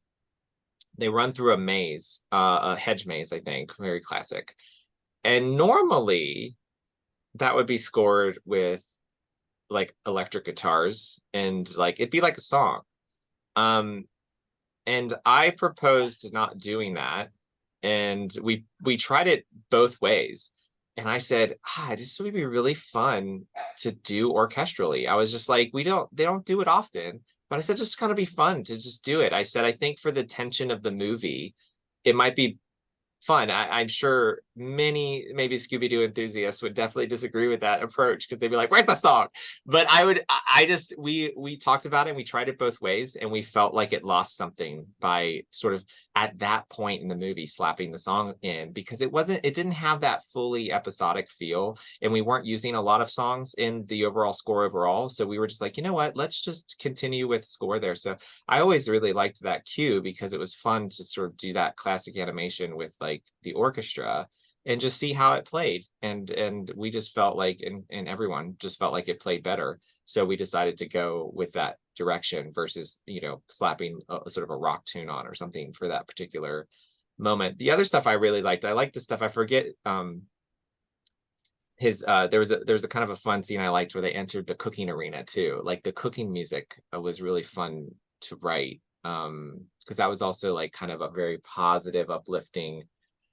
They run through a maze, a hedge maze, I think, very classic. And normally that would be scored with like electric guitars and like it'd be like a song. And I proposed not doing that. And we tried it both ways. And I said, this would be really fun to do orchestrally. I was just like, they don't do it often. But I said, just kind of be fun to just do it. I said, I think for the tension of the movie, it might be fun. I'm sure many maybe Scooby Doo enthusiasts would definitely disagree with that approach because they'd be like, "Where's the song?" But I just we talked about it and we tried it both ways and we felt like it lost something by sort of at that point in the movie slapping the song in because it didn't have that fully episodic feel and we weren't using a lot of songs in the overall score overall. So we were just like, you know what? Let's just continue with score there. So I always really liked that cue because it was fun to sort of do that classic animation with like the orchestra and just see how it played and we just felt like and everyone just felt like it played better, so we decided to go with that direction versus slapping sort of a rock tune on or something for that particular moment. The other stuff I really liked, I liked the stuff, I forget there was a kind of a fun scene I liked where they entered the cooking arena too. Like the cooking music was really fun to write because that was also like kind of a very positive, uplifting,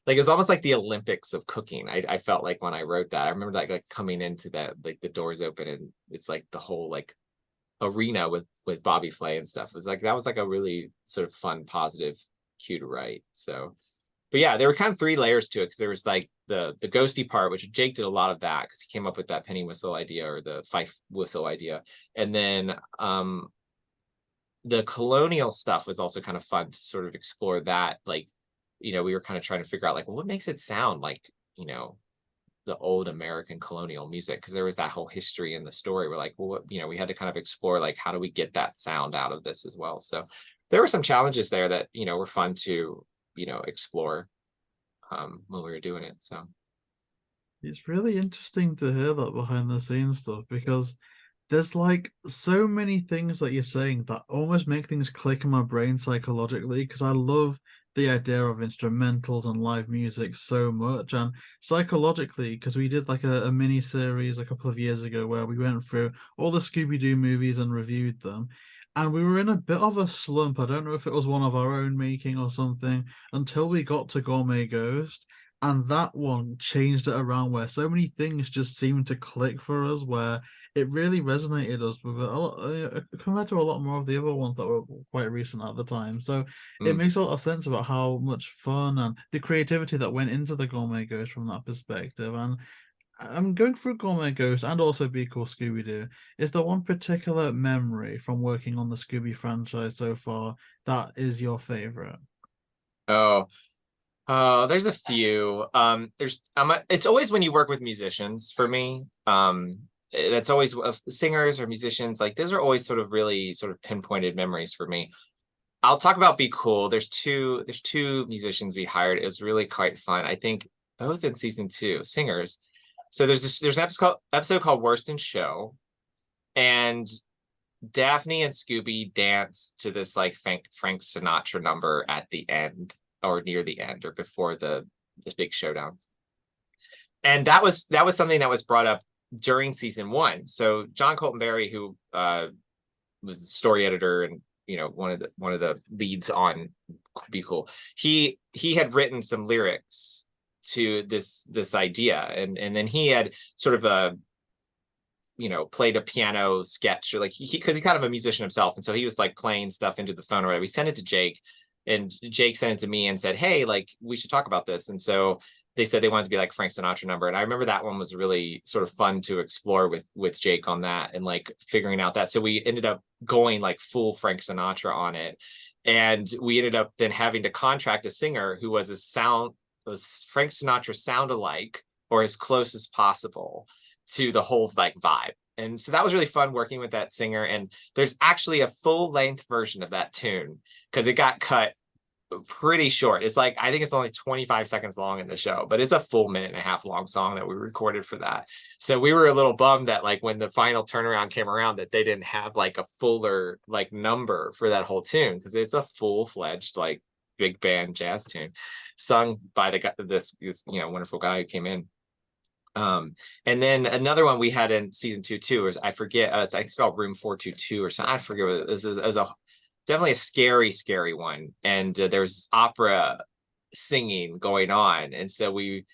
like it was almost like the Olympics of cooking. I felt like when I wrote that, I remember like coming into that, like the doors open and it's like the whole like arena with Bobby Flay and stuff. It was like that was like a really sort of fun, positive cue to write. So, but yeah, there were kind of three layers to it because there was like the ghosty part, which Jake did a lot of that because he came up with that penny whistle idea or the fife whistle idea, and then the colonial stuff was also kind of fun to sort of explore that, like. We were kind of trying to figure out like, well, what makes it sound like, the old American colonial music? Because there was that whole history in the story. We're like, well, what, we had to kind of explore like, how do we get that sound out of this as well? So there were some challenges there that, were fun to, explore when we were doing it. So It's really interesting to hear that behind the scenes stuff because there's like so many things that you're saying that almost make things click in my brain psychologically because I love the idea of instrumentals and live music so much, and psychologically because we did like a mini series a couple of years ago where we went through all the Scooby Doo movies and reviewed them, and we were in a bit of a slump. I don't know if it was one of our own making or something until we got to Gourmet Ghost, and that one changed it around where so many things just seemed to click for us where it really resonated us with it a lot, compared to a lot more of the other ones that were quite recent at the time. So it makes a lot of sense about how much fun and the creativity that went into the Gourmet Ghost from that perspective. And I'm going through Gourmet Ghost and also Be Cool Scooby Doo. Is there one particular memory from working on the Scooby franchise so far that is your favorite? There's a few. It's always when you work with musicians for me. That's always singers or musicians. Like those are always sort of really sort of pinpointed memories for me. I'll talk about Be Cool. There's two musicians we hired. It was really quite fun. I think both in season 2, singers. So there's an episode called Worst in Show, and Daphne and Scooby dance to this like Frank Sinatra number at the end or near the end or before the big showdown. And that was something that was brought up during season 1. So John Colton Berry, who was the story editor and one of the leads on Be Cool, he had written some lyrics to this idea, and then he had sort of played a piano sketch, or like because he's kind of a musician himself, and so he was like playing stuff into the phone or whatever. We sent it to Jake, and Jake sent it to me and said, hey, like we should talk about this. And so they said they wanted to be like Frank Sinatra number. And I remember that one was really sort of fun to explore with Jake on that and like figuring out that. So we ended up going like full Frank Sinatra on it. And we ended up then having to contract a singer who was Frank Sinatra sound alike or as close as possible to the whole like vibe. And so that was really fun working with that singer. And there's actually a full length version of that tune because it got cut pretty short. It's like, I think it's only 25 seconds long in the show, but it's a full 1.5 minute long song that we recorded for that. So we were a little bummed that like when the final turnaround came around that they didn't have like a fuller like number for that whole tune, because it's a full-fledged like big band jazz tune sung by the guy, this wonderful guy who came in. And then another one we had in season 2 too, is I forget, it's called Room 422 or something. I forget what it was. It was definitely a scary one. And there's opera singing going on. And so we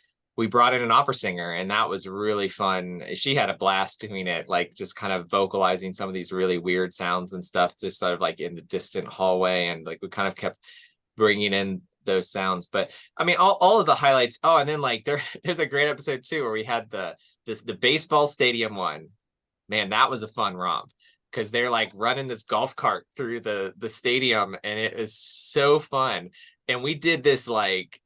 brought in an opera singer, and that was really fun. She had a blast doing it, like just kind of vocalizing some of these really weird sounds and stuff, just sort of like in the distant hallway. And like we kind of kept bringing in those sounds. But I mean, all of the highlights. Oh, and then like there's a great episode too where we had the baseball stadium one. Man, that was a fun romp, because they're like running this golf cart through the stadium, and it is so fun. And we did this like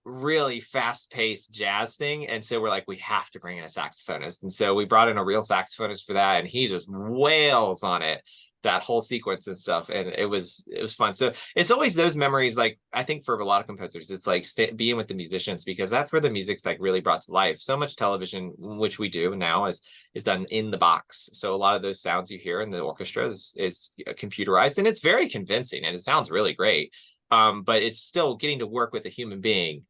really fast-paced jazz thing, and so we're like, we have to bring in a saxophonist. And so we brought in a real saxophonist for that, and he just wails on it, that whole sequence and stuff. And it was fun. So it's always those memories, like I think for a lot of composers, it's like being with the musicians, because that's where the music's like really brought to life. So much television, which we do now, is done in the box. So a lot of those sounds you hear in the orchestra is computerized, and it's very convincing and it sounds really great. But it's still getting to work with a human being,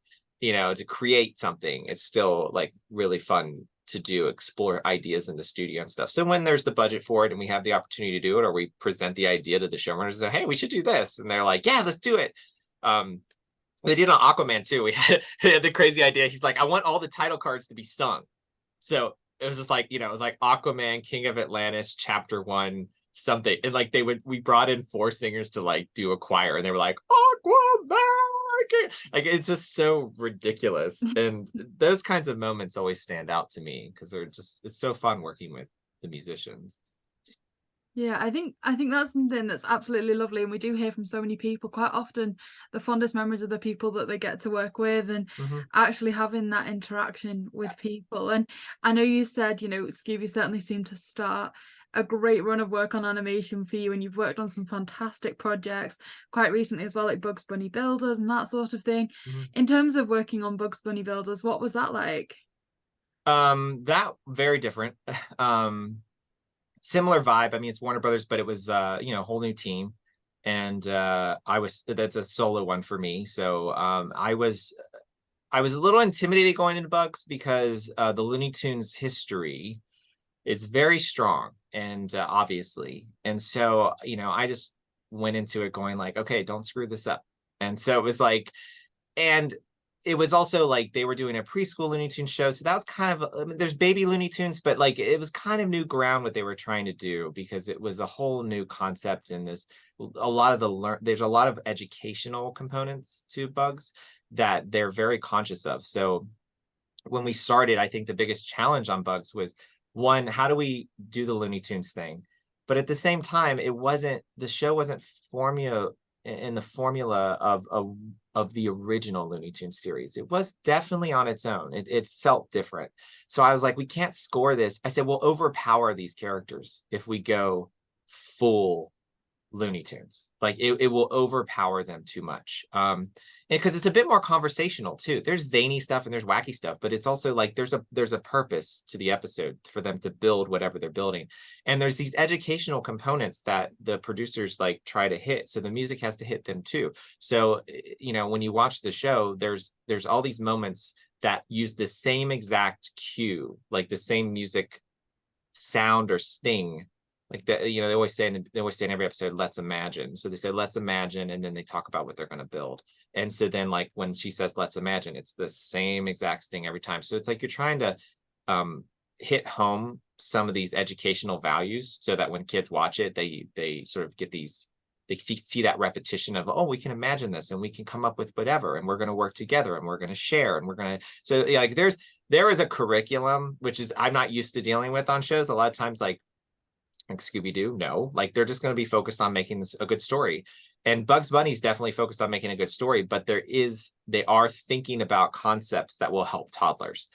to create something. It's still like really fun to do, explore ideas in the studio and stuff. So when there's the budget for it and we have the opportunity to do it, or we present the idea to the showrunners and say, hey, we should do this, and they're like, yeah, let's do it. They did on Aquaman too. They had the crazy idea. He's like, I want all the title cards to be sung. So it was just like, it was like Aquaman, King of Atlantis, Chapter 1, something. And like we brought in 4 singers to like do a choir, and they were like, Aquaman. Like it's just so ridiculous. And those kinds of moments always stand out to me, because it's so fun working with the musicians. Yeah, I think that's something that's absolutely lovely, and we do hear from so many people quite often the fondest memories of the people that they get to work with, and actually having that interaction with people. And I know you said, Scooby certainly seemed to start a great run of work on animation for you, and you've worked on some fantastic projects quite recently as well, like Bugs Bunny Builders and that sort of thing. In terms of working on Bugs Bunny Builders, what was that like? That very different. Similar vibe. I mean, it's Warner Brothers, but it was a whole new team, and that's a solo one for me. So I was a little intimidated going into Bugs, because the Looney Tunes history is very strong, and obviously, and so I just went into it going like, okay, don't screw this up. And so it was like, and it was also like they were doing a preschool Looney Tunes show, so that was kind of, there's baby Looney Tunes, but like it was kind of new ground what they were trying to do, because it was a whole new concept. In this, there's a lot of educational components to Bugs that they're very conscious of. So when we started, I think the biggest challenge on Bugs was, one, how do we do the Looney Tunes thing? But at the same time, the show wasn't in the formula of the original Looney Tunes series. It was definitely on its own. It felt different. So I was like, we can't score this. I said, we'll overpower these characters if we go full Looney Tunes. Like it will overpower them too much. And because it's a bit more conversational too. There's zany stuff and there's wacky stuff, but it's also like there's a purpose to the episode for them to build whatever they're building. And there's these educational components that the producers like try to hit. So the music has to hit them too. So when you watch the show, there's all these moments that use the same exact cue, like the same music sound or sting. Like that, they always say in every episode, let's imagine. So they say, let's imagine, and then they talk about what they're going to build. And so then like when she says, let's imagine, it's the same exact thing every time. So it's like you're trying to hit home some of these educational values, so that when kids watch it, they sort of get these they see that repetition of, oh, we can imagine this and we can come up with whatever, and we're going to work together and we're going to share and we're going to, so yeah, like there is a curriculum, which is I'm not used to dealing with on shows. A lot of times, like Scooby Doo, no, like they're just going to be focused on making this a good story. And Bugs Bunny's definitely focused on making a good story, but they are thinking about concepts that will help toddlers.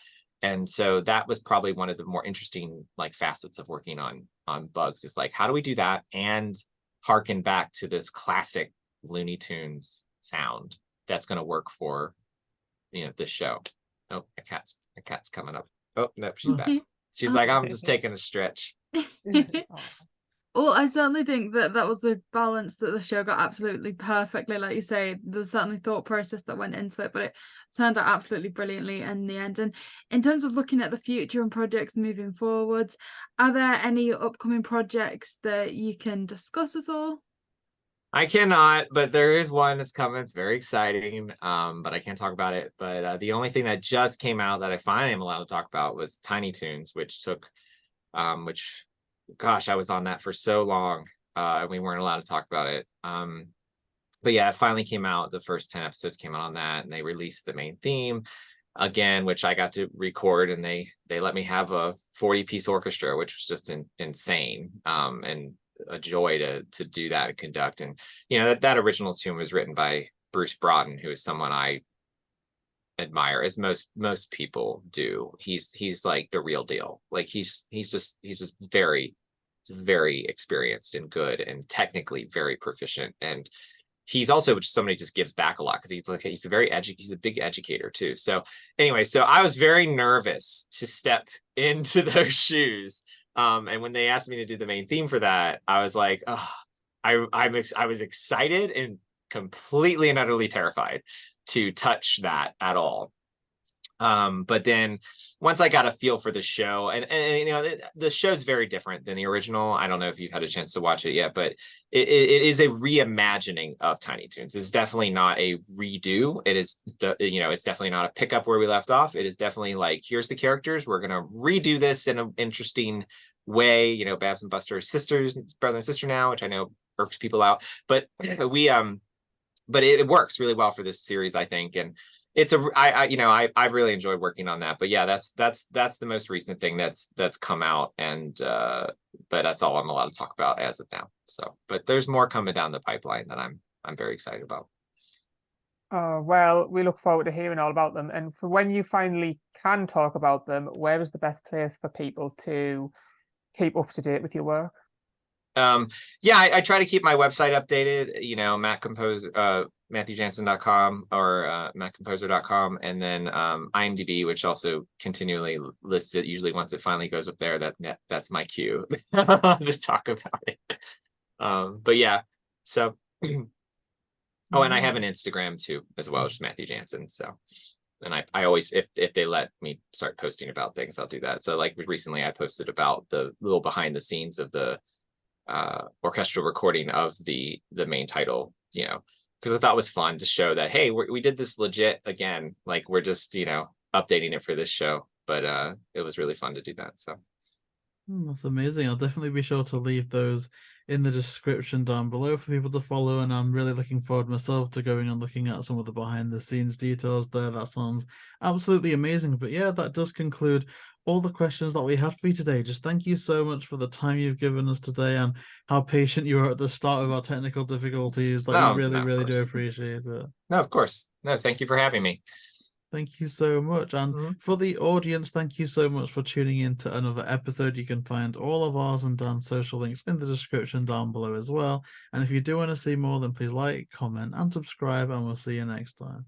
And so that was probably one of the more interesting like facets of working on Bugs, is like, how do we do that and harken back to this classic Looney Tunes sound that's going to work for, you know, this show. Oh, a cat's coming up. Oh no, she's back. She's like, I'm just taking a stretch. Well, I certainly think that was a balance that the show got absolutely perfectly. Like you say, there was certainly thought process that went into it, but it turned out absolutely brilliantly in the end. And in terms of looking at the future and projects moving forwards, are there any upcoming projects that you can discuss at all? I cannot, but there is one that's coming. It's very exciting, but I can't talk about it. But the only thing that just came out that I finally am allowed to talk about was Tiny Toons, which took, gosh, I was on that for so long. We weren't allowed to talk about it. But yeah, it finally came out. The first 10 episodes came out on that, and they released the main theme again, which I got to record, and they let me have a 40-piece orchestra, which was just insane. And a joy to do that and conduct. And you know, that original tune was written by Bruce Broughton, who is someone I admire, as most people do. He's like the real deal. Like he's just very, very experienced and good and technically very proficient. And he's also just somebody who just gives back a lot, because he's a big educator too. So anyway, so I was very nervous to step into those shoes. And when they asked me to do the main theme for that, I was like, oh, I was excited and completely and utterly terrified to touch that at all. But then once I got a feel for the show, and you know, the show's very different than the original. I don't know if you've had a chance to watch it yet, but it is a reimagining of Tiny Toons. It's definitely not a redo. It is, you know, it's definitely not a pick up where we left off. It is definitely like, here's the characters. We're going to redo this in an interesting way. You know, Babs and Buster are sisters, brother and sister now, which I know irks people out, but but it works really well for this series, I think. And it's I've really enjoyed working on that. But yeah, that's the most recent thing that's come out, and but that's all I'm allowed to talk about as of now. So, but there's more coming down the pipeline that I'm very excited about. Well, we look forward to hearing all about them. And for when you finally can talk about them, where is the best place for people to keep up to date with your work? Yeah, I try to keep my website updated, you know, MattComposer.com or mattcomposer.com, and then IMDb, which also continually lists it. Usually once it finally goes up there, that's my cue to talk about it. But yeah, so oh, and I have an Instagram too as well, as Matthew Janszen. So, and I always, if they let me start posting about things, I'll do that. So like recently I posted about the little behind the scenes of the orchestral recording of the main title, you know, because I thought it was fun to show that, hey, we did this legit again, like we're just, you know, updating it for this show. But it was really fun to do that. So that's amazing. I'll definitely be sure to leave those in the description down below for people to follow, and I'm really looking forward myself to going and looking at some of the behind the scenes details there. That sounds absolutely amazing. But yeah, that does conclude all the questions that we have for you today. Just thank you so much for the time you've given us today, and how patient you were at the start of our technical difficulties. Like, we really do appreciate it. No, of course. No, thank you for having me. Thank you so much. And for the audience, thank you so much for tuning in to another episode. You can find all of ours and Dan's social links in the description down below as well. And if you do want to see more, then please like, comment, and subscribe, and we'll see you next time.